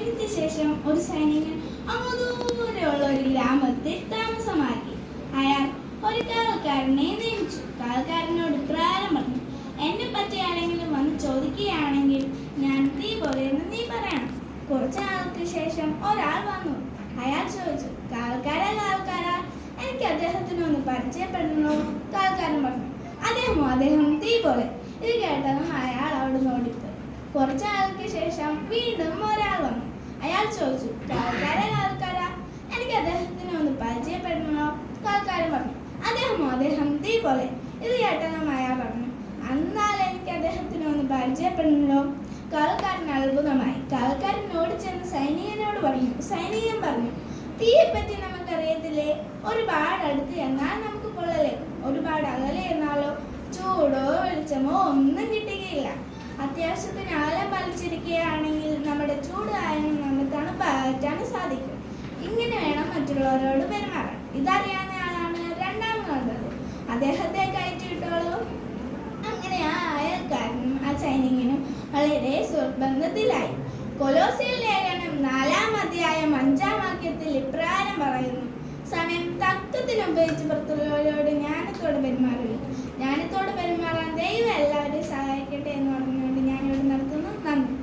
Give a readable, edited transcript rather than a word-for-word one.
എനിക്ക് ശേഷം ഒരു സൈനികൻ അങ്ങ് ദൂരെയുള്ള ഒരു ഗ്രാമത്തിൽ താമസമാക്കി. അയാൾ ഒരു കാവൽക്കാരനെ നിയമിച്ചു. കാവൽക്കാരനോട് ഇപ്രകാരം പറഞ്ഞു: എന്നെ പറ്റി ആരെങ്കിലും വന്ന് ചോദിക്കുകയാണെങ്കിൽ ഞാൻ തീ പോലെയെന്ന് നീ പറയണം. കുറച്ചു നാൾക്ക് ശേഷം ഒരാൾ വന്നു. അയാൾ ചോദിച്ചു: കാവൽക്കാരാ, എനിക്ക് അദ്ദേഹത്തിന് ഒന്ന് പരിചയപ്പെടണോ? കാവൽക്കാരൻ പറഞ്ഞു: അദ്ദേഹം തീ പോലെ. ഇത് കേട്ടതും അയാൾ അവിടുന്ന് ഓടിപ്പോയി. കുറച്ചു നാൾക്ക് ശേഷം വീണ്ടും ഒരാൾ വന്നു. അയാൾ ചോദിച്ചു: കാവൽക്കാരാ, എനിക്ക് അദ്ദേഹത്തിന് ഒന്ന് പരിചയപ്പെടണോ? കാവൽക്കാരൻ പറഞ്ഞു: അദ്ദേഹം തീ പോലെ. ഇത് കേട്ടതും അയാൾ പറഞ്ഞു: എന്നാൽ എനിക്ക് അദ്ദേഹത്തിന് ഒന്ന് പരിചയപ്പെടണല്ലോ. കാവൽക്കാരൻ അത്ഭുതമായി. കാവൽക്കാരൻ ഓടിച്ചെന്ന് സൈനികനോട് പറഞ്ഞു. സൈനികൻ പറഞ്ഞു: തീയെപ്പറ്റി നമുക്കറിയത്തില്ലേ? ഒരുപാട് അടുത്ത് എന്നാൽ നമുക്ക് പൊള്ളലേക്കും, ഒരുപാട് അകലെ എന്നാലോ ചൂടോ വെളിച്ചമോ ഒന്നും കിട്ടുകയില്ല. അത്യാവശ്യത്തിന് അകലം പാലിച്ചിരിക്കുകയാണെങ്കിൽ നമ്മുടെ ചൂട് കാരണം നമ്മൾ തണുപ്പാറ്റാനും സാധിക്കും. ഇങ്ങനെ വേണം മറ്റുള്ളവരോട് പെരുമാറാൻ. ഇതറിയാവുന്ന ആളാണ് രണ്ടാമത് വന്നത്. അദ്ദേഹത്തെ കയറ്റിയിട്ടോളൂ. അങ്ങനെ ആ അയൽക്കാരനും ആ സൈനികനും വളരെ സുബന്ധത്തിലായി. കൊലോസ്യർ ലേഖനം 4-ാം അധ്യായം 5-ാം വാക്യത്തിൽ ഇപ്രകാരം പറയുന്നു: സമയം തക്കത്തിന് ഉപയോഗിച്ച് പുറത്തുള്ളവരോട് ജ്ഞാനത്തോടെ പെരുമാറുകയും ജ്ഞാനത്തോടെ പെരുമാറാൻ ദൈവം എല്ലാവരെയും സഹായിക്കട്ടെ എന്ന് പറഞ്ഞുകൊണ്ട് ഞാനിവിടെ നിർത്തുന്നു. നന്ദി.